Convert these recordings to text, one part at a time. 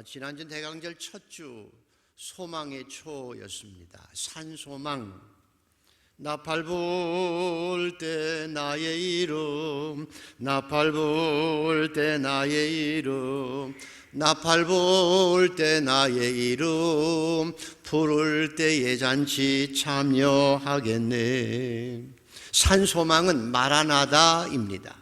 지난주 대강절 첫 주 소망의 초였습니다. 산소망. 나팔 불 때 나의 이름, 나팔 불 때 나의 이름, 나팔 불 때 나의 이름, 부를 때의 잔치 참여하겠네. 산소망은 마라나다입니다.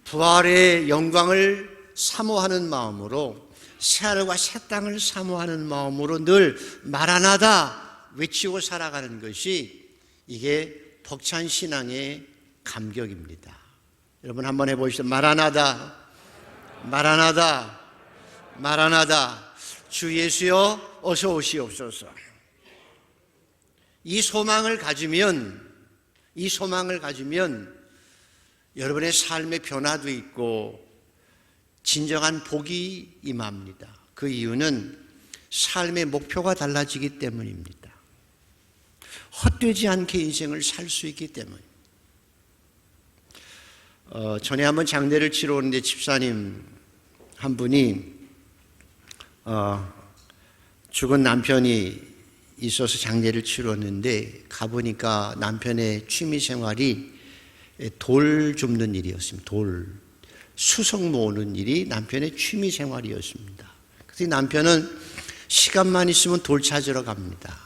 부활의 영광을 사모하는 마음으로, 새하늘과 새 땅을 사모하는 마음으로 늘 마라나다 외치고 살아가는 것이, 이게 벅찬 신앙의 감격입니다. 여러분 한번 해보시죠. 마라나다, 마라나다, 마라나다. 주 예수여 어서 오시옵소서. 이 소망을 가지면 여러분의 삶의 변화도 있고 진정한 복이 임합니다. 그 이유는 삶의 목표가 달라지기 때문입니다. 헛되지 않게 인생을 살 수 있기 때문입니다. 전에 한번 장례를 치러 오는데 집사님 한 분이 죽은 남편이 있어서 장례를 치러 왔는데, 가보니까 남편의 취미 생활이 돌 줍는 일이었습니다. 수석 모으는 일이 남편의 취미 생활이었습니다. 그래서 남편은 시간만 있으면 돌 찾으러 갑니다.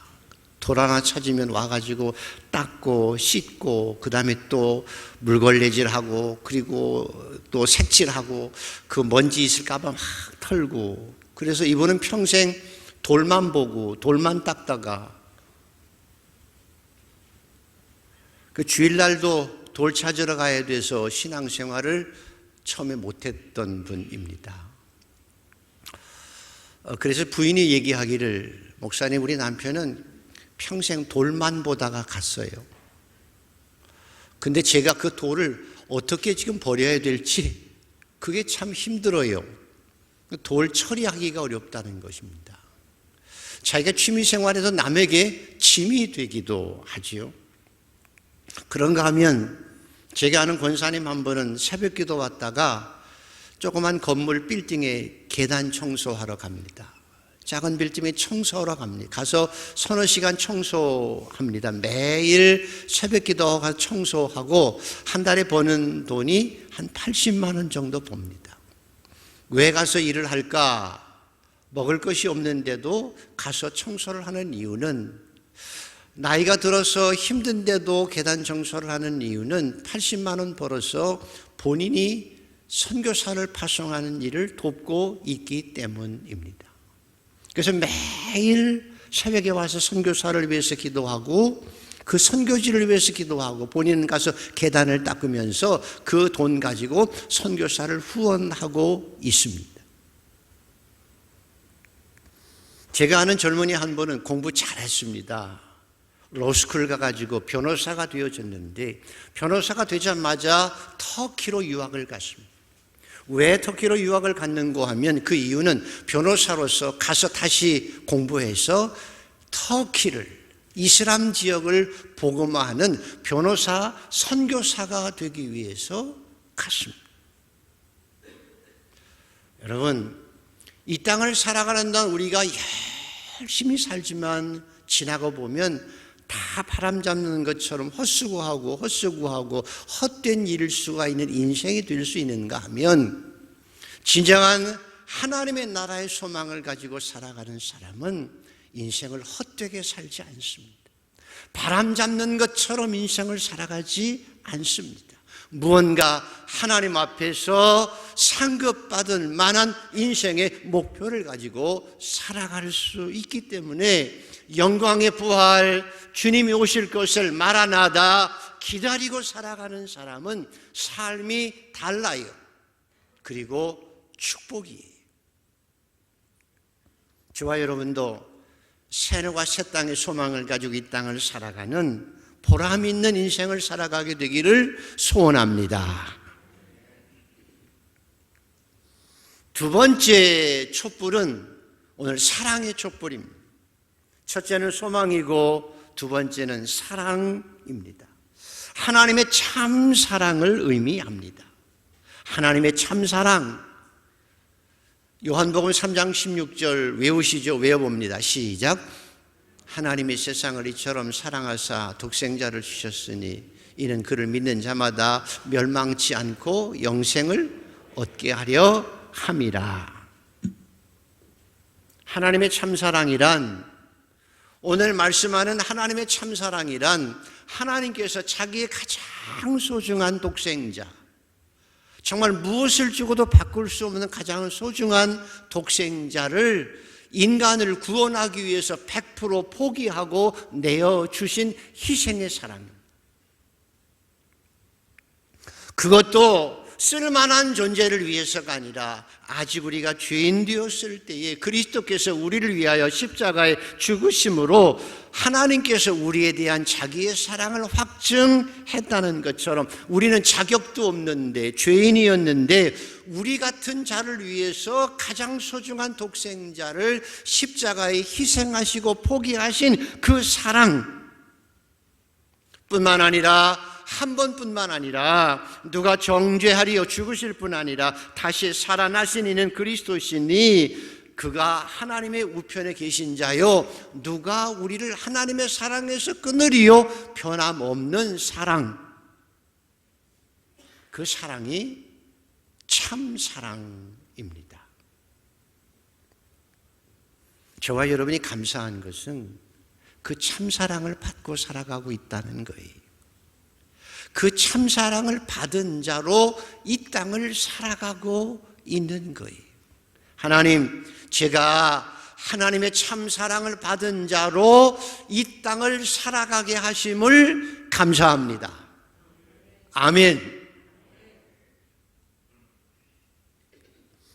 돌 하나 찾으면 와가지고 닦고 씻고, 그 다음에 또 물걸레질하고, 그리고 또 색칠하고, 그 먼지 있을까봐 막 털고. 그래서 이분은 평생 돌만 보고 돌만 닦다가, 그 주일날도 돌 찾으러 가야 돼서 신앙생활을 처음에 못했던 분입니다. 그래서 부인이 얘기하기를, 목사님 우리 남편은 평생 돌만 보다가 갔어요. 근데 제가 그 돌을 어떻게 지금 버려야 될지 그게 참 힘들어요. 돌 처리하기가 어렵다는 것입니다. 자기가 취미생활에서 남에게 짐이 되기도 하지요. 그런가 하면 제가 아는 권사님 한 분은 새벽기도 왔다가 조그만 건물 빌딩에 계단 청소하러 갑니다. 작은 빌딩에 청소하러 갑니다. 가서 서너 시간 청소합니다. 매일 새벽기도 가서 청소하고 한 달에 버는 돈이 한 80만 원 정도 봅니다. 왜 가서 일을 할까? 먹을 것이 없는데도 가서 청소를 하는 이유는, 나이가 들어서 힘든데도 계단 청소를 하는 이유는 80만 원 벌어서 본인이 선교사를 파송하는 일을 돕고 있기 때문입니다. 그래서 매일 새벽에 와서 선교사를 위해서 기도하고, 그 선교지를 위해서 기도하고, 본인은 가서 계단을 닦으면서 그 돈 가지고 선교사를 후원하고 있습니다. 제가 아는 젊은이 한 분은 공부 잘했습니다. 로스쿨 가가지고 변호사가 되어졌는데, 변호사가 되자마자 터키로 유학을 갔습니다. 왜 터키로 유학을 갔는고 하면, 그 이유는 변호사로서 가서 다시 공부해서 터키를, 이슬람 지역을 복음화하는 변호사 선교사가 되기 위해서 갔습니다. 여러분, 이 땅을 살아가는 동안 우리가 열심히 살지만 지나고 보면 다 바람 잡는 것처럼 헛수고하고 헛된 일일 수가 있는 인생이 될 수 있는가 하면, 진정한 하나님의 나라의 소망을 가지고 살아가는 사람은 인생을 헛되게 살지 않습니다. 바람 잡는 것처럼 인생을 살아가지 않습니다. 무언가 하나님 앞에서 상급받을 만한 인생의 목표를 가지고 살아갈 수 있기 때문에, 영광의 부활, 주님이 오실 것을 마라나다 기다리고 살아가는 사람은 삶이 달라요. 그리고 축복이에요. 저와 여러분도 새하늘과 새 땅의 소망을 가지고 이 땅을 살아가는 보람 있는 인생을 살아가게 되기를 소원합니다. 두 번째 촛불은 오늘 사랑의 촛불입니다. 첫째는 소망이고 두 번째는 사랑입니다. 하나님의 참 사랑을 의미합니다. 하나님의 참 사랑, 요한복음 3장 16절 외우시죠? 외워봅니다. 시작. 하나님이 세상을 이처럼 사랑하사 독생자를 주셨으니 이는 그를 믿는 자마다 멸망치 않고 영생을 얻게 하려 함이라. 하나님의 참사랑이란, 오늘 말씀하는 하나님의 참사랑이란 하나님께서 자기의 가장 소중한 독생자, 정말 무엇을 주고도 바꿀 수 없는 가장 소중한 독생자를 인간을 구원하기 위해서 100% 포기하고 내어주신 희생의 사랑입니다. 그것도 쓸만한 존재를 위해서가 아니라 아직 우리가 죄인 되었을 때에 그리스도께서 우리를 위하여 십자가에 죽으심으로 하나님께서 우리에 대한 자기의 사랑을 확증했다는 것처럼, 우리는 자격도 없는데 죄인이었는데 우리 같은 자를 위해서 가장 소중한 독생자를 십자가에 희생하시고 포기하신 그 사랑 뿐만 아니라, 한 번뿐만 아니라 누가 정죄하리요 죽으실 뿐 아니라 다시 살아나신 이는 그리스도시니 그가 하나님의 우편에 계신 자요 누가 우리를 하나님의 사랑에서 끊으리요. 변함없는 사랑, 그 사랑이 참 사랑입니다. 저와 여러분이 감사한 것은 그 참 사랑을 받고 살아가고 있다는 거예요. 그 참사랑을 받은 자로 이 땅을 살아가고 있는 거예요. 하나님, 제가 하나님의 참사랑을 받은 자로 이 땅을 살아가게 하심을 감사합니다. 아멘.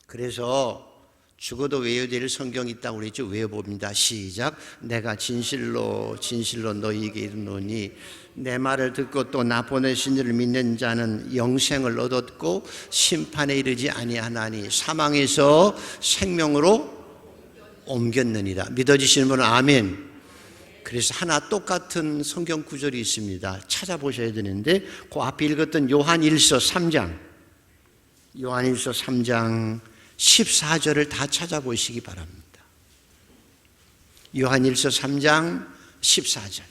그래서 죽어도 외워야 될 성경이 있다고 그랬죠. 외워봅니다. 시작. 내가 진실로 진실로 너희에게 이르노니 내 말을 듣고 또 나 보내신 이를 믿는 자는 영생을 얻었고 심판에 이르지 아니하나니 사망에서 생명으로 옮겼느니라. 믿어지시는 분은 아멘. 그래서 하나 똑같은 성경 구절이 있습니다. 찾아보셔야 되는데 그 앞에 읽었던 요한일서 3장, 요한일서 3장 14절을 다 찾아보시기 바랍니다. 요한일서 3장 14절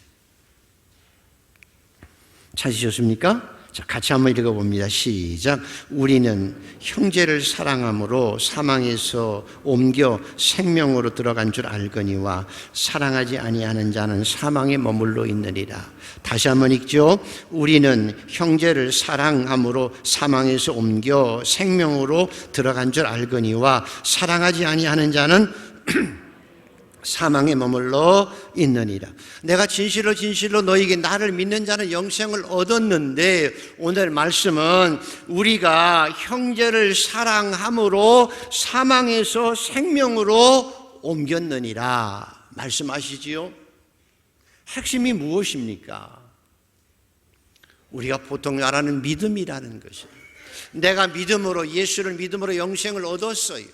찾으셨습니까? 자, 같이 한번 읽어봅니다. 시작. 우리는 형제를 사랑함으로 사망에서 옮겨 생명으로 들어간 줄 알거니와 사랑하지 아니하는 자는 사망에 머물러 있느니라. 다시 한번 읽죠. 우리는 형제를 사랑함으로 사망에서 옮겨 생명으로 들어간 줄 알거니와 사랑하지 아니하는 자는 사망에 머물러 있느니라. 내가 진실로 진실로 너에게 나를 믿는 자는 영생을 얻었는데, 오늘 말씀은 우리가 형제를 사랑함으로 사망에서 생명으로 옮겼느니라 말씀하시지요. 핵심이 무엇입니까? 우리가 보통 말하는 믿음이라는 것이에요. 내가 믿음으로, 예수를 믿음으로 영생을 얻었어요.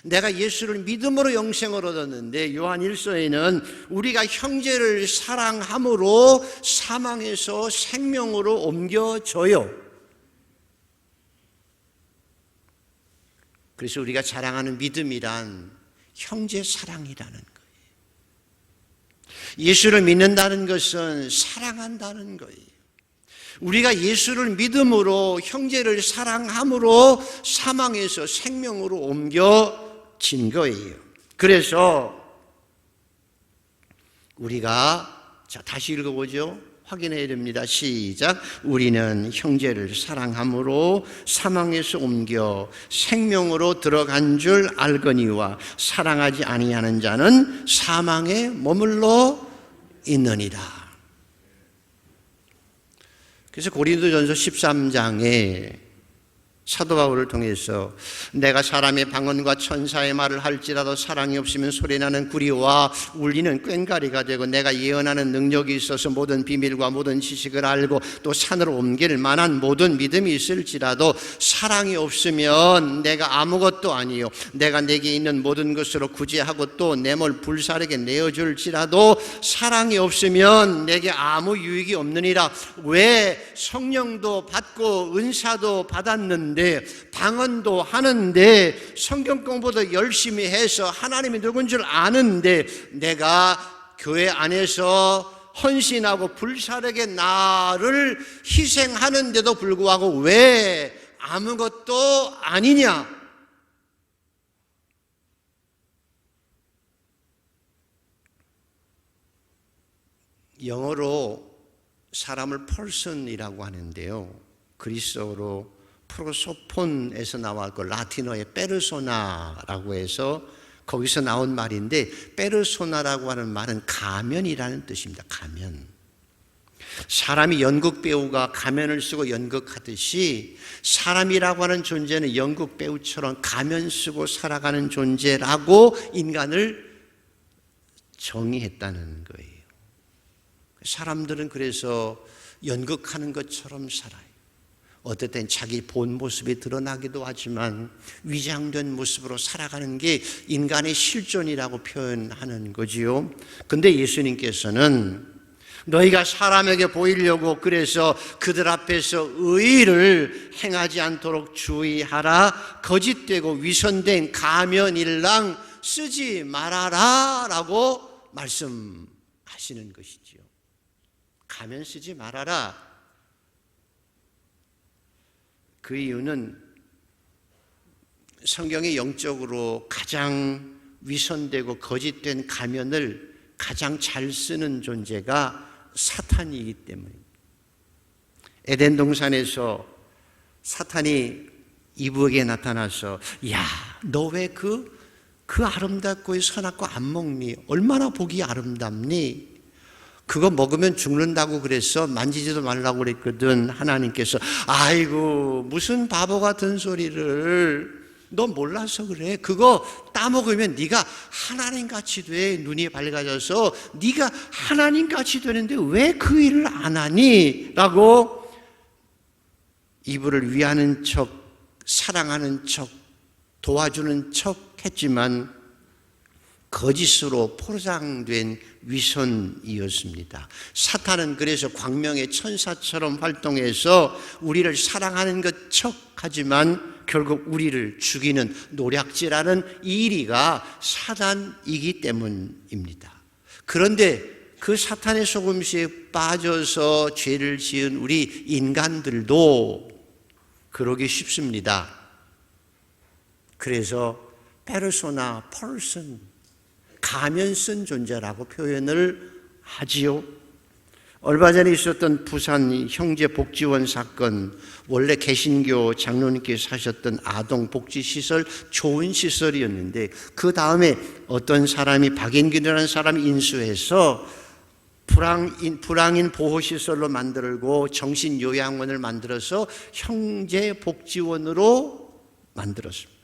내가 예수를 믿음으로 영생을 얻었는데, 요한일서에는 우리가 형제를 사랑함으로 사망에서 생명으로 옮겨져요. 그래서 우리가 자랑하는 믿음이란 형제 사랑이라는 거예요. 예수를 믿는다는 것은 사랑한다는 거예요. 우리가 예수를 믿음으로 형제를 사랑함으로 사망에서 생명으로 옮겨진 거예요. 그래서 우리가, 자, 다시 읽어보죠. 확인해야 됩니다. 시작. 우리는 형제를 사랑함으로 사망에서 옮겨 생명으로 들어간 줄 알거니와 사랑하지 아니하는 자는 사망에 머물러 있느니라. 그래서 고린도전서 13장에 사도 바울을 통해서 내가 사람의 방언과 천사의 말을 할지라도 사랑이 없으면 소리나는 구리와 울리는 꽹과리가 되고, 내가 예언하는 능력이 있어서 모든 비밀과 모든 지식을 알고 또 산으로 옮길 만한 모든 믿음이 있을지라도 사랑이 없으면 내가 아무것도 아니요, 내가 내게 있는 모든 것으로 구제하고 또 내몰 불사르게 내어줄지라도 사랑이 없으면 내게 아무 유익이 없느니라. 왜? 성령도 받고 은사도 받았는데 하는데, 방언도 하는데, 성경 공부도 열심히 해서 하나님이 누군 줄 아는데, 내가 교회 안에서 헌신하고 불사르게 나를 희생하는데도 불구하고 왜 아무것도 아니냐? 영어로 사람을 person이라고 하는데요, 그리스어로 프로소폰에서 나왔고 라틴어의 페르소나라고 해서 거기서 나온 말인데, 페르소나라고 하는 말은 가면이라는 뜻입니다. 가면. 사람이 연극 배우가 가면을 쓰고 연극하듯이 사람이라고 하는 존재는 연극 배우처럼 가면 쓰고 살아가는 존재라고 인간을 정의했다는 거예요. 사람들은 그래서 연극하는 것처럼 살아요. 어떨 땐 자기 본 모습이 드러나기도 하지만 위장된 모습으로 살아가는 게 인간의 실존이라고 표현하는 거지요. 근데 예수님께서는 너희가 사람에게 보이려고 그래서 그들 앞에서 의를 행하지 않도록 주의하라. 거짓되고 위선된 가면일랑 쓰지 말아라 라고 말씀하시는 것이지요. 가면 쓰지 말아라. 그 이유는 성경이 영적으로 가장 위선되고 거짓된 가면을 가장 잘 쓰는 존재가 사탄이기 때문입니다. 에덴 동산에서 사탄이 이브에게 나타나서, 야, 너 왜 그 아름답고 선악고 안 먹니? 얼마나 보기 아름답니? 그거 먹으면 죽는다고 그래서 만지지도 말라고 그랬거든. 하나님께서, 아이고 무슨 바보 같은 소리를, 너 몰라서 그래. 그거 따먹으면 네가 하나님같이 돼. 눈이 밝아져서 네가 하나님같이 되는데 왜 그 일을 안 하니? 라고 이브를 위하는 척, 사랑하는 척, 도와주는 척 했지만 거짓으로 포장된 위선이었습니다. 사탄은 그래서 광명의 천사처럼 활동해서 우리를 사랑하는 것 척하지만 결국 우리를 죽이는 노략질하는 일이가 사단이기 때문입니다. 그런데 그 사탄의 속임수에 빠져서 죄를 지은 우리 인간들도 그러기 쉽습니다. 그래서 페르소나, person, 가면 쓴 존재라고 표현을 하지요. 얼마 전에 있었던 부산 형제복지원 사건, 원래 개신교 장로님께서 하셨던 아동복지시설 좋은 시설이었는데 그 다음에 어떤 사람이, 박인균이라는 사람이 인수해서 불황인 보호시설로 만들고 정신요양원을 만들어서 형제복지원으로 만들었습니다.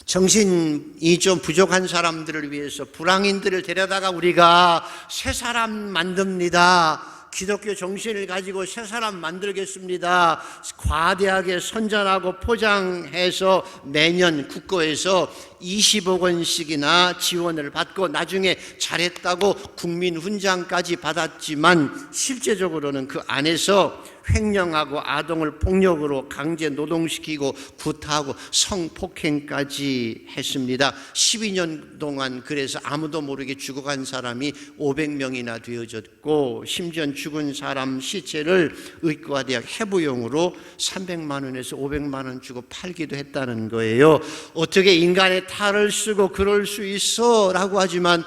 정신이 좀 부족한 사람들을 위해서 불황인들을 데려다가 우리가 새 사람 만듭니다. 기독교 정신을 가지고 새 사람 만들겠습니다. 과대하게 선전하고 포장해서 매년 국고에서 20억 원씩이나 지원을 받고 나중에 잘했다고 국민훈장까지 받았지만 실제적으로는 그 안에서 횡령하고 아동을 폭력으로 강제 노동시키고 구타하고 성폭행까지 했습니다. 12년 동안 그래서 아무도 모르게 죽어간 사람이 500명이나 되어졌고 심지어 죽은 사람 시체를 의과대학 해부용으로 300만 원에서 500만 원 주고 팔기도 했다는 거예요. 어떻게 인간의 탈을 쓰고 그럴 수 있어? 라고 하지만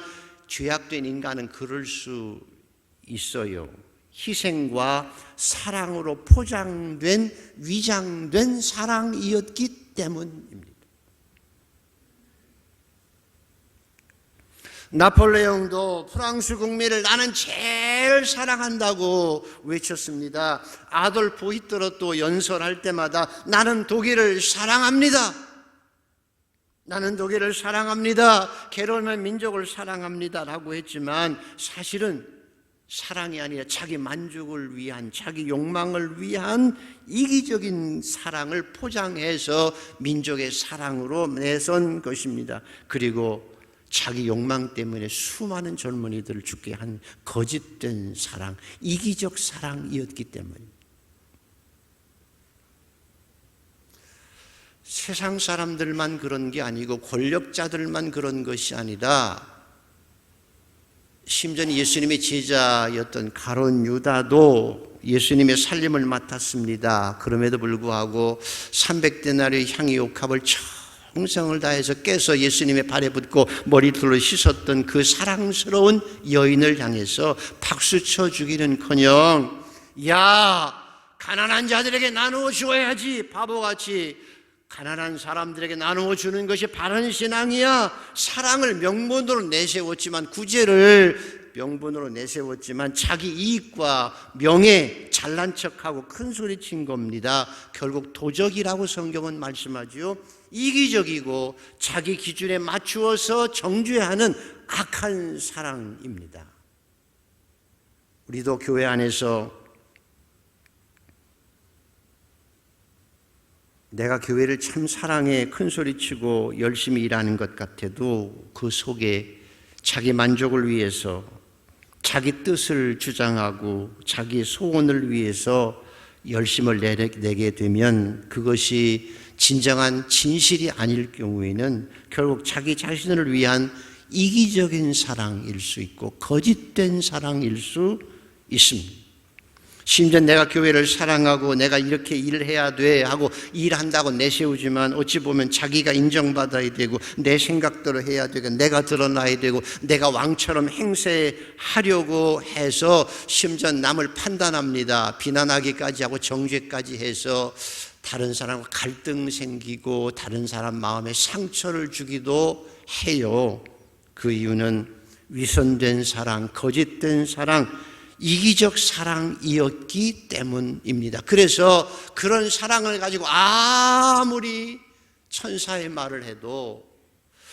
죄악된 인간은 그럴 수 있어요. 희생과 사랑으로 포장된, 위장된 사랑이었기 때문입니다. 나폴레옹도 프랑스 국민을 나는 제일 사랑한다고 외쳤습니다. 아돌프 히틀러 또 연설할 때마다 나는 독일을 사랑합니다. 나는 독일을 사랑합니다. 게르만 민족을 사랑합니다. 라고 했지만 사실은 사랑이 아니라 자기 만족을 위한, 자기 욕망을 위한 이기적인 사랑을 포장해서 민족의 사랑으로 내선 것입니다. 그리고 자기 욕망 때문에 수많은 젊은이들을 죽게 한 거짓된 사랑, 이기적 사랑이었기 때문입니다. 20년 동안 그래서 아무도 모르게 죽어간 사람이 500명이나 되어졌고 심지어 죽은 사람 시체를 의과대학 해부용으로 300만 원 주고 팔기도 했다는 거예요. 어떻게 인간의 탈을 쓰고 그럴 수 있어? 라고 하지만 죄악된 인간은 그럴 수 있어요. 희생과 사랑으로 포장된, 위장된 사랑이었기 때문입니다. 세상 사람들만 그런 게 아니고 권력자들만 그런 것이 아니라 심지어 예수님의 제자였던 가룟 유다도 예수님의 살림을 맡았습니다. 그럼에도 불구하고 300데나리의 향유옥합을 정성을 다해서 깨서 예수님의 발에 붓고 머리털로 씻었던 그 사랑스러운 여인을 향해서 박수쳐 주기는커녕 야, 가난한 자들에게 나누어 주어야지. 바보같이 가난한 사람들에게 나누어 주는 것이 바른 신앙이야. 사랑을 명분으로 내세웠지만, 구제를 명분으로 내세웠지만 자기 이익과 명예, 잘난 척하고 큰 소리 친 겁니다. 결국 도적이라고 성경은 말씀하죠. 이기적이고 자기 기준에 맞추어서 정죄하는 악한 사랑입니다. 우리도 교회 안에서 내가 교회를 참 사랑해 큰 소리치고 열심히 일하는 것 같아도 그 속에 자기 만족을 위해서, 자기 뜻을 주장하고 자기 소원을 위해서 열심을 내게 되면 그것이 진정한 진실이 아닐 경우에는 결국 자기 자신을 위한 이기적인 사랑일 수 있고 거짓된 사랑일 수 있습니다. 심지어 내가 교회를 사랑하고 내가 이렇게 일을 해야 돼 하고 일한다고 내세우지만 어찌 보면 자기가 인정받아야 되고 내 생각대로 해야 되고 내가 드러나야 되고 내가 왕처럼 행세하려고 해서 심지어 남을 판단합니다. 비난하기까지 하고 정죄까지 해서 다른 사람과 갈등 생기고 다른 사람 마음에 상처를 주기도 해요. 그 이유는 위선된 사랑, 거짓된 사랑, 이기적 사랑이었기 때문입니다. 그래서 그런 사랑을 가지고 아무리 천사의 말을 해도,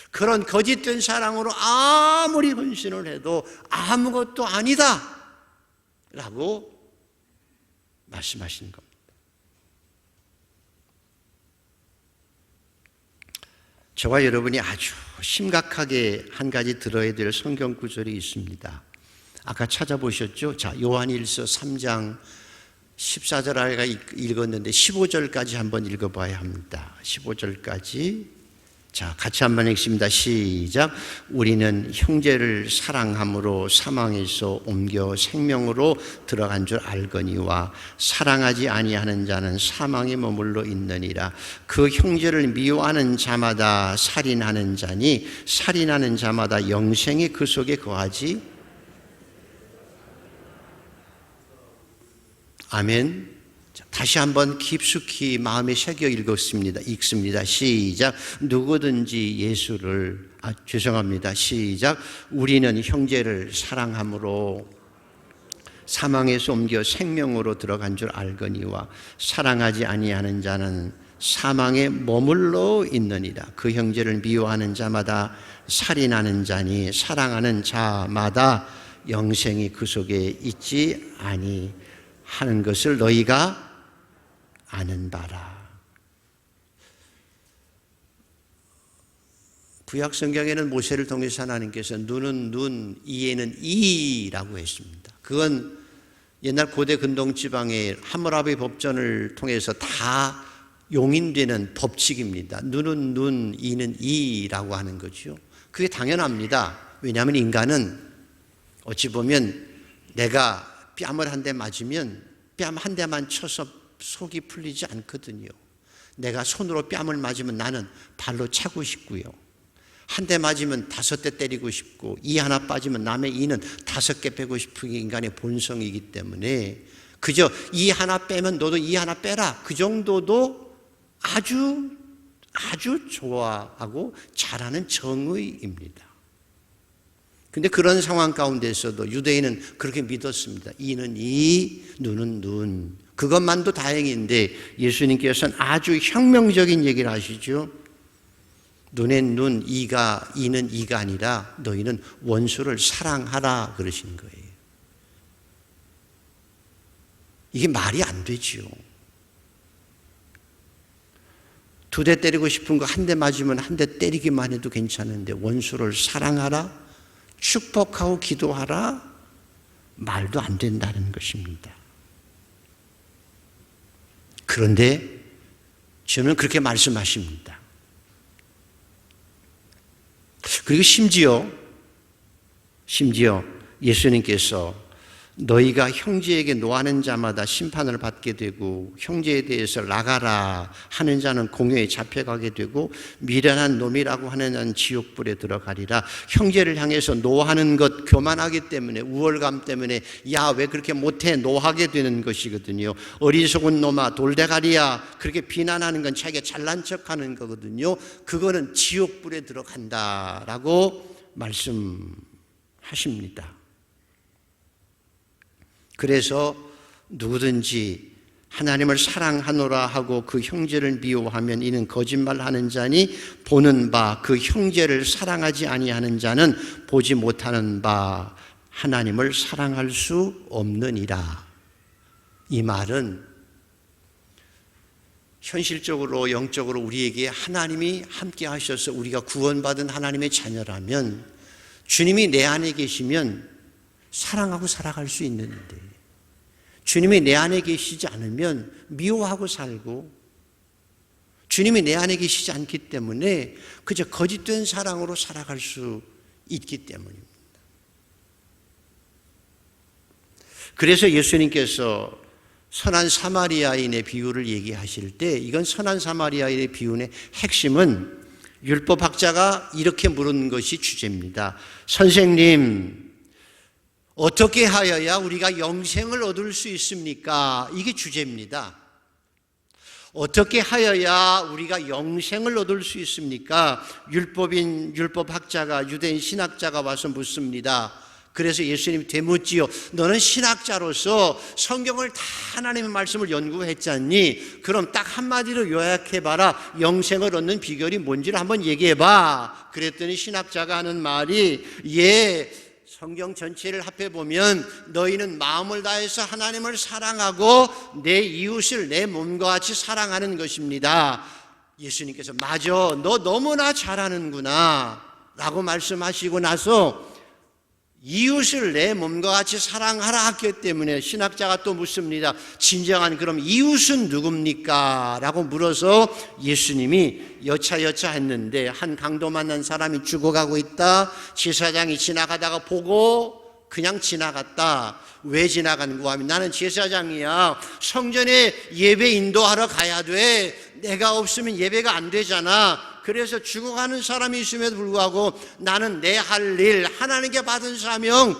그런 거짓된 사랑으로 아무리 헌신을 해도 아무것도 아니다 라고 말씀하신 겁니다. 저와 여러분이 아주 심각하게 한 가지 들어야 될 성경 구절이 있습니다. 아까 찾아보셨죠? 자, 요한일서 3장 14절 아이가 읽었는데 15절까지 한번 읽어봐야 합니다. 15절까지. 자, 같이 한번 읽습니다. 시작. 우리는 형제를 사랑함으로 사망에서 옮겨 생명으로 들어간 줄 알거니와 사랑하지 아니하는 자는 사망에 머물러 있느니라. 그 형제를 미워하는 자마다 살인하는 자니 살인하는 자마다 영생이 그 속에 거하지. 아멘. 다시 한번 깊숙이 마음에 새겨 읽습니다. 시작. 누구든지 예수를, 시작. 우리는 형제를 사랑함으로 사망에서 옮겨 생명으로 들어간 줄 알거니와 사랑하지 아니하는 자는 사망에 머물러 있느니라. 그 형제를 미워하는 자마다 살인하는 자니 사랑하는 자마다 영생이 그 속에 있지 아니 하는 것을 너희가 아는 바라. 구약 성경에는 모세를 통해서 하나님께서 눈은 눈, 이에는 이라고 했습니다. 그건 옛날 고대 근동 지방의 함무라비 법전을 통해서 다 용인되는 법칙입니다. 눈은 눈, 이는 이라고 하는 거죠. 그게 당연합니다. 왜냐하면 인간은 어찌 보면 내가 뺨을 한 대 맞으면 뺨 한 대만 쳐서 속이 풀리지 않거든요. 내가 손으로 뺨을 맞으면 나는 발로 차고 싶고요. 한 대 맞으면 5대 때리고 싶고 이 하나 빠지면 남의 이는 5개 빼고 싶은 게 인간의 본성이기 때문에 그저 이 하나 빼면 너도 이 하나 빼라. 그 정도도 아주 좋아하고 잘하는 정의입니다. 근데 그런 상황 가운데서도 유대인은 그렇게 믿었습니다. 이는 이, 눈은 눈. 그것만도 다행인데 예수님께서는 아주 혁명적인 얘기를 하시죠. 눈엔 눈, 이는 이가 아니라 너희는 원수를 사랑하라 그러신 거예요. 이게 말이 안 되지요. 2대 때리고 싶은 거 한 대 맞으면 한 대 때리기만 해도 괜찮은데 원수를 사랑하라? 축복하고 기도하라? 말도 안 된다는 것입니다. 그런데 주님은 그렇게 말씀하십니다. 그리고 심지어 예수님께서 너희가 형제에게 노하는 자마다 심판을 받게 되고 형제에 대해서 나가라 하는 자는 공회에 잡혀가게 되고 미련한 놈이라고 하는 자는 지옥불에 들어가리라. 형제를 향해서 노하는 것, 교만하기 때문에, 우월감 때문에 야 왜 그렇게 못해 노하게 되는 것이거든요. 어리석은 놈아 돌대가리야 그렇게 비난하는 건 자기가 잘난 척하는 거거든요. 그거는 지옥불에 들어간다라고 말씀하십니다. 그래서 누구든지 하나님을 사랑하노라 하고 그 형제를 미워하면 이는 거짓말하는 자니 보는 바 그 형제를 사랑하지 아니하는 자는 보지 못하는 바 하나님을 사랑할 수 없느니라. 이 말은 현실적으로 영적으로 우리에게 하나님이 함께 하셔서 우리가 구원받은 하나님의 자녀라면 주님이 내 안에 계시면 사랑하고 살아갈 수 있는데 주님이 내 안에 계시지 않으면 미워하고 살고 주님이 내 안에 계시지 않기 때문에 그저 거짓된 사랑으로 살아갈 수 있기 때문입니다. 그래서 예수님께서 선한 사마리아인의 비유를 얘기하실 때 이건 선한 사마리아인의 비유의 핵심은 율법학자가 이렇게 물은 것이 주제입니다. 선생님, 어떻게 하여야 우리가 영생을 얻을 수 있습니까? 이게 주제입니다. 어떻게 하여야 우리가 영생을 얻을 수 있습니까? 율법학자가, 유대인 신학자가 와서 묻습니다. 그래서 예수님이 되묻지요. 너는 신학자로서 성경을 다 하나님의 말씀을 연구했잖니? 그럼 딱 한마디로 요약해봐라. 영생을 얻는 비결이 뭔지를 한번 얘기해봐. 그랬더니 신학자가 하는 말이 성경 전체를 합해보면 너희는 마음을 다해서 하나님을 사랑하고 내 이웃을 내 몸과 같이 사랑하는 것입니다. 예수님께서 맞아, 너 너무나 잘하는구나 라고 말씀하시고 나서 이웃을 내 몸과 같이 사랑하라 했기 때문에 신학자가 또 묻습니다. 진정한 그럼 이웃은 누굽니까? 라고 물어서 예수님이 여차여차 했는데 한 강도 만난 사람이 죽어가고 있다. 제사장이 지나가다가 보고 그냥 지나갔다. 왜 지나간 거야? 나는 제사장이야. 성전에 예배 인도하러 가야 돼. 내가 없으면 예배가 안 되잖아. 그래서 죽어가는 사람이 있음에도 불구하고 나는 내 할 일, 하나님께 받은 사명,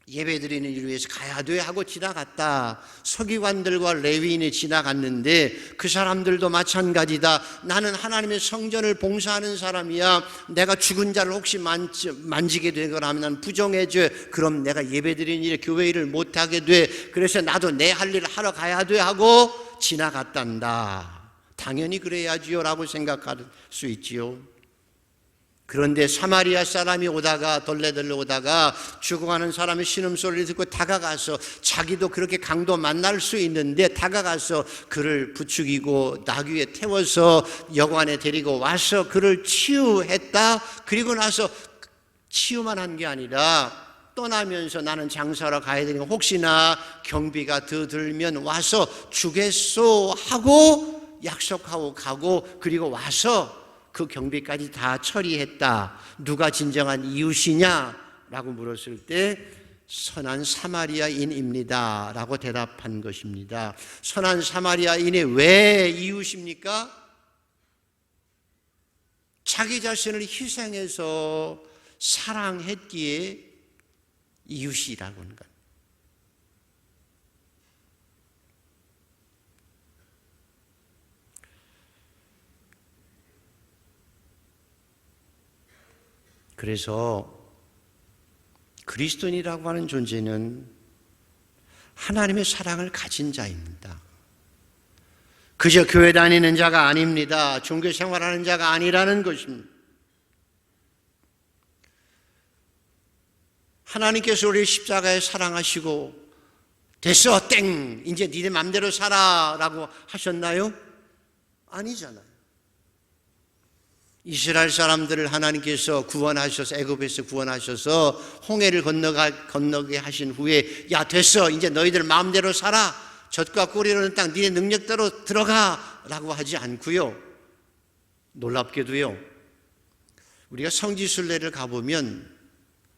예배드리는 일을 위해서 가야 돼 하고 지나갔다. 서기관들과 레위인이 지나갔는데 그 사람들도 마찬가지다. 나는 하나님의 성전을 봉사하는 사람이야. 내가 죽은 자를 혹시 만지게 되거나 하면 난 부정해줘. 그럼 내가 예배드리는 일에 교회 일을 못하게 돼. 그래서 나도 내 할 일을 하러 가야 돼 하고 지나갔단다. 당연히 그래야지요 라고 생각할 수 있지요. 그런데 사마리아 사람이 오다가 덜레덜레 오다가 죽어가는 사람의 신음소리를 듣고 다가가서 자기도 그렇게 강도 만날 수 있는데 다가가서 그를 부추기고 나귀에 태워서 여관에 데리고 와서 그를 치유했다. 그리고 나서 치유만 한 게 아니라 떠나면서 나는 장사하러 가야 되니까 혹시나 경비가 더 들면 와서 주겠소 하고 약속하고 가고 그리고 와서 그 경비까지 다 처리했다. 누가 진정한 이웃이냐라고 물었을 때 선한 사마리아인입니다 라고 대답한 것입니다. 선한 사마리아인이 왜 이웃입니까? 자기 자신을 희생해서 사랑했기에 이웃이라고 하는 것. 그래서 그리스도인이라고 하는 존재는 하나님의 사랑을 가진 자입니다. 그저 교회 다니는 자가 아닙니다. 종교 생활하는 자가 아니라는 것입니다. 하나님께서 우리를 십자가에 사랑하시고 됐어 땡 이제 니네 맘대로 살아 라고 하셨나요? 아니잖아요. 이스라엘 사람들을 하나님께서 구원하셔서 애굽에서 구원하셔서 홍해를 건너게 하신 후에 야 됐어 이제 너희들 마음대로 살아 젖과 꿀이 흐르는 땅 니네 능력대로 들어가 라고 하지 않고요. 놀랍게도요, 우리가 성지순례를 가보면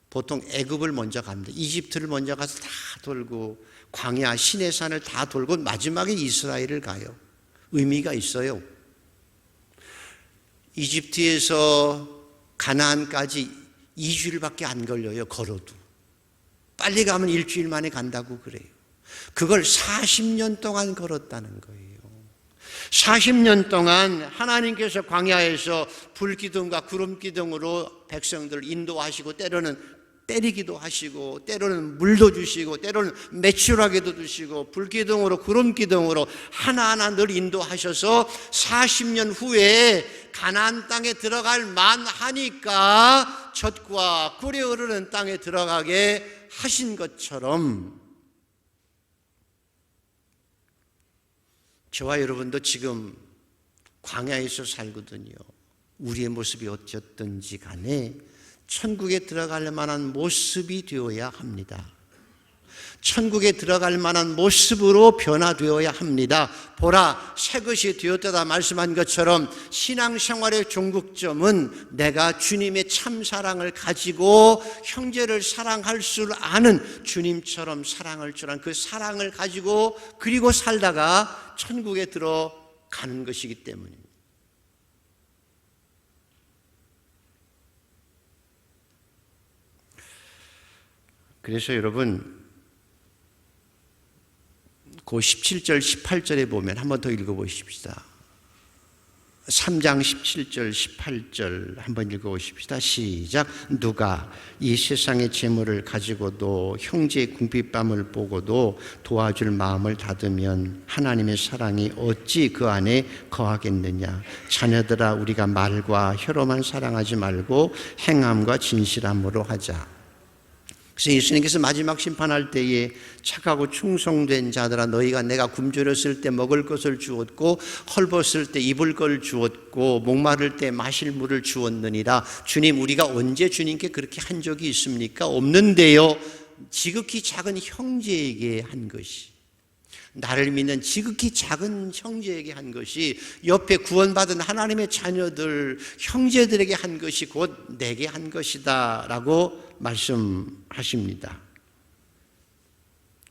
보통 애굽을 먼저 갑니다. 이집트를 먼저 가서 다 돌고 광야 시내산을 다 돌고 마지막에 이스라엘을 가요. 의미가 있어요. 이집트에서 가나안까지 2주일밖에 안 걸려요. 걸어도. 빨리 가면 일주일 만에 간다고 그래요. 그걸 40년 동안 걸었다는 거예요. 40년 동안 하나님께서 광야에서 불기둥과 구름기둥으로 백성들을 인도하시고 때로는 때리기도 하시고 때로는 물도 주시고 때로는 매출하게도 주시고 불기둥으로 구름기둥으로 하나하나 늘 인도하셔서 40년 후에 가나안 땅에 들어갈 만하니까 젖과 꿀이 흐르는 땅에 들어가게 하신 것처럼 저와 여러분도 지금 광야에서 살거든요. 우리의 모습이 어쨌든지 간에 천국에 들어갈 만한 모습이 되어야 합니다. 천국에 들어갈 만한 모습으로 변화되어야 합니다. 보라, 새 것이 되었다 말씀한 것처럼 신앙생활의 종국점은 내가 주님의 참사랑을 가지고 형제를 사랑할 줄 아는 주님처럼 사랑할 줄 아는 그 사랑을 가지고 그리고 살다가 천국에 들어가는 것이기 때문입니다. 그래서 여러분, 그 17절, 18절에 보면 한 번 더 읽어보십시다. 3장 17절, 18절 한번 읽어보십시다. 시작. 누가 이 세상의 재물을 가지고도 형제의 궁핍함을 보고도 도와줄 마음을 닫으면 하나님의 사랑이 어찌 그 안에 거하겠느냐. 자녀들아, 우리가 말과 혀로만 사랑하지 말고 행함과 진실함으로 하자. 그래서 예수님께서 마지막 심판할 때에 착하고 충성된 자들아, 너희가 내가 굶주렸을 때 먹을 것을 주었고 헐벗을 때 입을 걸 주었고 목마를 때 마실 물을 주었느니라. 주님, 우리가 언제 주님께 그렇게 한 적이 있습니까? 없는데요. 지극히 작은 형제에게 한 것이, 나를 믿는 지극히 작은 형제에게 한 것이, 옆에 구원받은 하나님의 자녀들 형제들에게 한 것이 곧 내게 한 것이다 라고 말씀하십니다.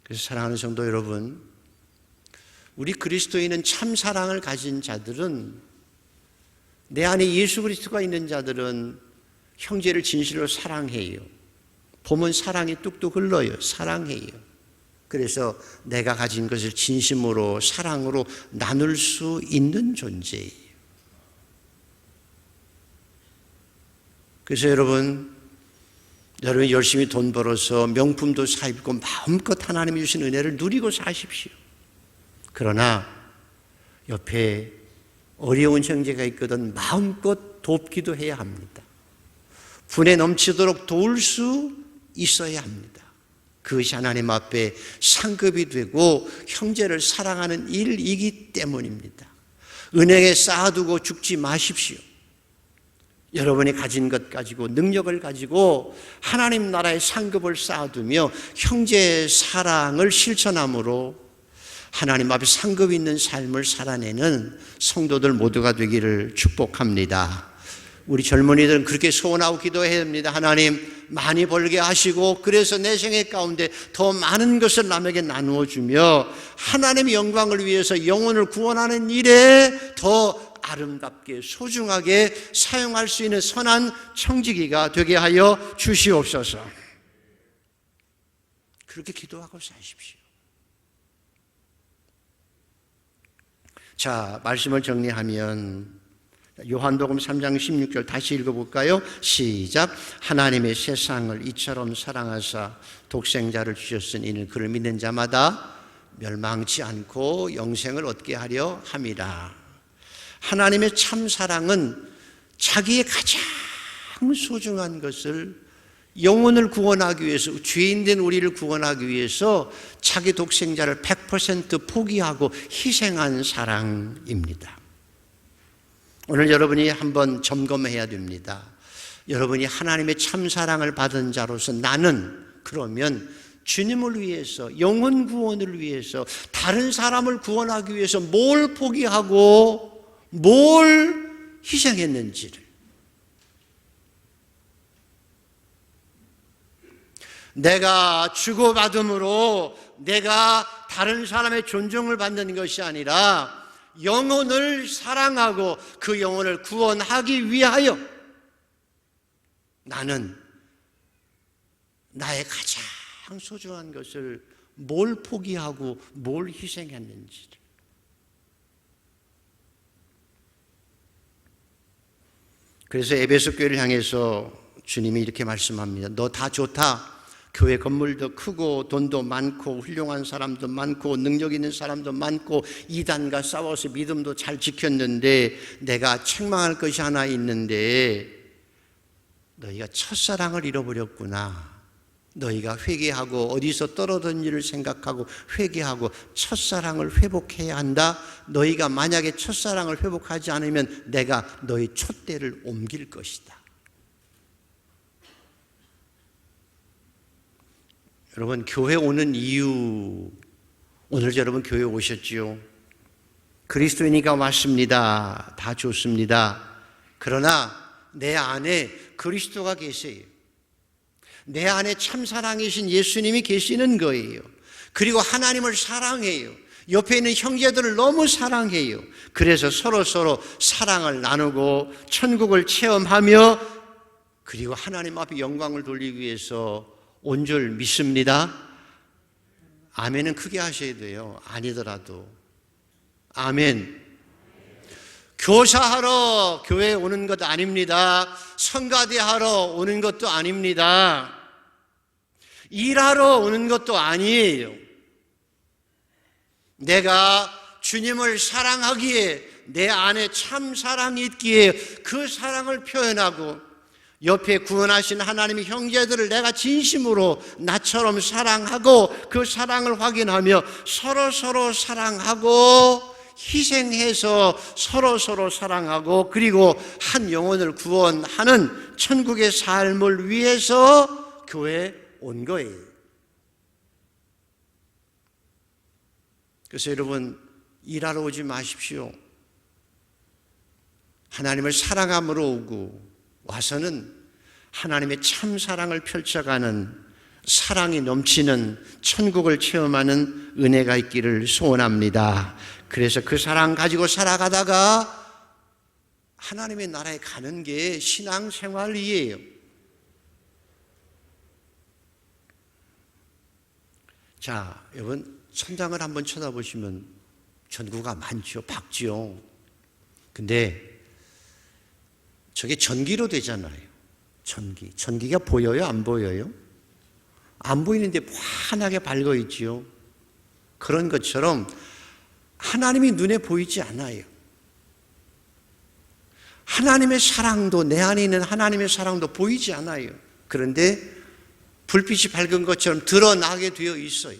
그래서 사랑하는 성도 여러분, 우리 그리스도인은 참 사랑을 가진 자들은, 내 안에 예수 그리스도가 있는 자들은 형제를 진실로 사랑해요. 보면 사랑이 뚝뚝 흘러요. 사랑해요. 그래서 내가 가진 것을 진심으로 사랑으로 나눌 수 있는 존재예요. 그래서 여러분이 열심히 돈 벌어서 명품도 사 입고 마음껏 하나님이 주신 은혜를 누리고 사십시오. 그러나 옆에 어려운 형제가 있거든 마음껏 돕기도 해야 합니다. 분에 넘치도록 도울 수 있어야 합니다. 그것이 하나님 앞에 상급이 되고 형제를 사랑하는 일이기 때문입니다. 은행에 쌓아두고 죽지 마십시오. 여러분이 가진 것 가지고, 능력을 가지고 하나님 나라의 상급을 쌓아두며 형제의 사랑을 실천함으로 하나님 앞에 상급 있는 삶을 살아내는 성도들 모두가 되기를 축복합니다. 우리 젊은이들은 그렇게 소원하고 기도해야 합니다. 하나님, 많이 벌게 하시고 그래서 내 생애 가운데 더 많은 것을 남에게 나누어 주며 하나님의 영광을 위해서 영혼을 구원하는 일에 더 아름답게 소중하게 사용할 수 있는 선한 청지기가 되게 하여 주시옵소서. 그렇게 기도하고 사십시오. 자, 말씀을 정리하면 요한복음 3장 16절 다시 읽어볼까요? 시작. 하나님의 세상을 이처럼 사랑하사 독생자를 주셨으니 이는 그를 믿는 자마다 멸망치 않고 영생을 얻게 하려 함이라. 하나님의 참 사랑은 자기의 가장 소중한 것을, 영혼을 구원하기 위해서, 죄인된 우리를 구원하기 위해서 자기 독생자를 100% 포기하고 희생한 사랑입니다. 오늘 여러분이 한번 점검해야 됩니다. 여러분이 하나님의 참사랑을 받은 자로서 나는 그러면 주님을 위해서, 영혼 구원을 위해서, 다른 사람을 구원하기 위해서 뭘 포기하고 뭘 희생했는지를. 내가 주고받음으로 내가 다른 사람의 존중을 받는 것이 아니라 영혼을 사랑하고 그 영혼을 구원하기 위하여 나는 나의 가장 소중한 것을 뭘 포기하고 뭘 희생했는지를. 그래서 에베소 교회를 향해서 주님이 이렇게 말씀합니다. 너 다 좋다. 교회 건물도 크고 돈도 많고 훌륭한 사람도 많고 능력 있는 사람도 많고 이단과 싸워서 믿음도 잘 지켰는데 내가 책망할 것이 하나 있는데 너희가 첫사랑을 잃어버렸구나. 너희가 회개하고 어디서 떨어진 일을 생각하고 회개하고 첫사랑을 회복해야 한다. 너희가 만약에 첫사랑을 회복하지 않으면 내가 너희 촛대를 옮길 것이다. 여러분, 교회 오는 이유, 오늘 여러분 교회 오셨지요? 그리스도인이가 왔습니다. 다 좋습니다. 그러나 내 안에 그리스도가 계세요. 내 안에 참사랑이신 예수님이 계시는 거예요. 그리고 하나님을 사랑해요. 옆에 있는 형제들을 너무 사랑해요. 그래서 서로 사랑을 나누고 천국을 체험하며 그리고 하나님 앞에 영광을 돌리기 위해서 온 줄 믿습니다. 아멘은 크게 하셔야 돼요. 아니더라도. 아멘. 교사하러 교회에 오는 것 아닙니다. 성가대하러 오는 것도 아닙니다. 일하러 오는 것도 아니에요. 내가 주님을 사랑하기에 내 안에 참 사랑이 있기에 그 사랑을 표현하고 옆에 구원하신 하나님의 형제들을 내가 진심으로 나처럼 사랑하고 그 사랑을 확인하며 서로 사랑하고 희생해서 서로 사랑하고 그리고 한 영혼을 구원하는 천국의 삶을 위해서 교회에 온 거예요. 그래서 여러분, 일하러 오지 마십시오. 하나님을 사랑함으로 오고 와서는 하나님의 참 사랑을 펼쳐가는 사랑이 넘치는 천국을 체험하는 은혜가 있기를 소원합니다. 그래서 그 사랑 가지고 살아가다가 하나님의 나라에 가는 게 신앙생활이에요. 자, 여러분, 천장을 한번 쳐다보시면 전구가 많죠. 밝죠. 근데 저게 전기로 되잖아요. 전기가 보여요? 안 보여요? 안 보이는데 환하게 밝아 있지요. 그런 것처럼 하나님이 눈에 보이지 않아요. 하나님의 사랑도, 내 안에 있는 하나님의 사랑도 보이지 않아요. 그런데 불빛이 밝은 것처럼 드러나게 되어 있어요.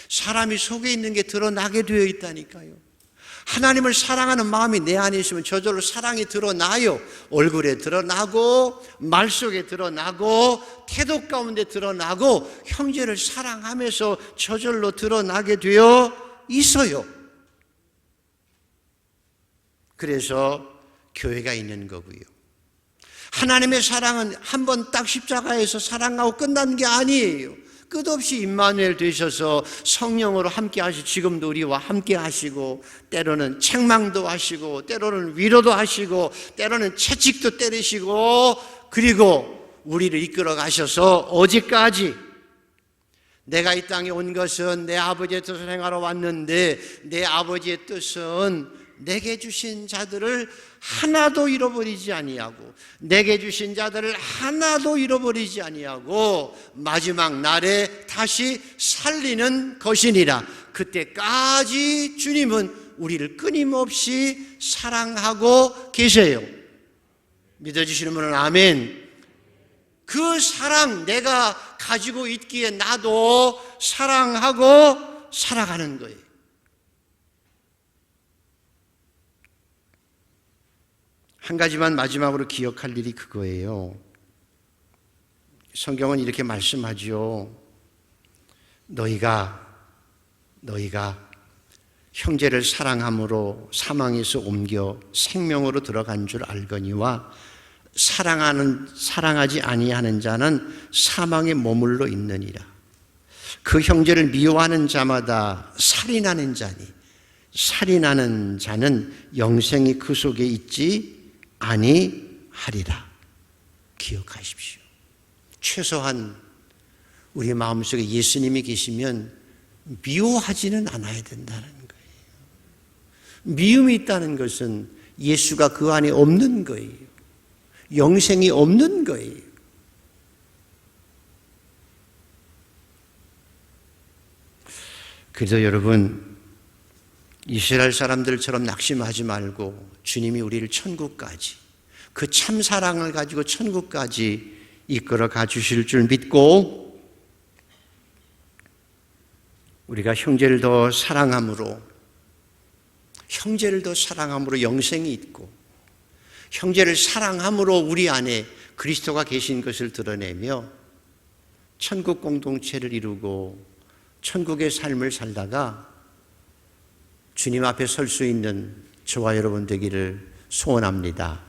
사람이 속에 있는 게 드러나게 되어 있다니까요. 하나님을 사랑하는 마음이 내 안에 있으면 저절로 사랑이 드러나요. 얼굴에 드러나고 말 속에 드러나고 태도 가운데 드러나고 형제를 사랑하면서 저절로 드러나게 되어 있어요. 그래서 교회가 있는 거고요. 하나님의 사랑은 한 번 딱 십자가에서 사랑하고 끝난 게 아니에요. 끝없이 임마누엘 되셔서 성령으로 함께 하시고 지금도 우리와 함께 하시고 때로는 책망도 하시고 때로는 위로도 하시고 때로는 채찍도 때리시고 그리고 우리를 이끌어 가셔서 어제까지 내가 이 땅에 온 것은 내 아버지의 뜻을 행하러 왔는데 내 아버지의 뜻은 내게 주신 자들을 하나도 잃어버리지 아니하고 내게 주신 자들을 하나도 잃어버리지 아니하고 마지막 날에 다시 살리는 것이니라. 그때까지 주님은 우리를 끊임없이 사랑하고 계세요. 믿어주시는 분은 아멘. 그 사랑 내가 가지고 있기에 나도 사랑하고 살아가는 거예요. 한 가지만 마지막으로 기억할 일이 그거예요. 성경은 이렇게 말씀하죠. 너희가 형제를 사랑함으로 사망에서 옮겨 생명으로 들어간 줄 알거니와 사랑하지 아니하는 자는 사망에 머물러 있느니라. 그 형제를 미워하는 자마다 살인하는 자는 영생이 그 속에 있지 아니하리라. 기억하십시오. 최소한 우리 마음속에 예수님이 계시면 미워하지는 않아야 된다는 거예요. 미움이 있다는 것은 예수가 그 안에 없는 거예요. 영생이 없는 거예요. 그래서 여러분, 이스라엘 사람들처럼 낙심하지 말고 주님이 우리를 천국까지, 그 참 사랑을 가지고 천국까지 이끌어 가 주실 줄 믿고, 우리가 형제를 더 사랑함으로 영생이 있고, 형제를 사랑함으로 우리 안에 그리스도가 계신 것을 드러내며 천국 공동체를 이루고 천국의 삶을 살다가 주님 앞에 설 수 있는 저와 여러분 되기를 소원합니다.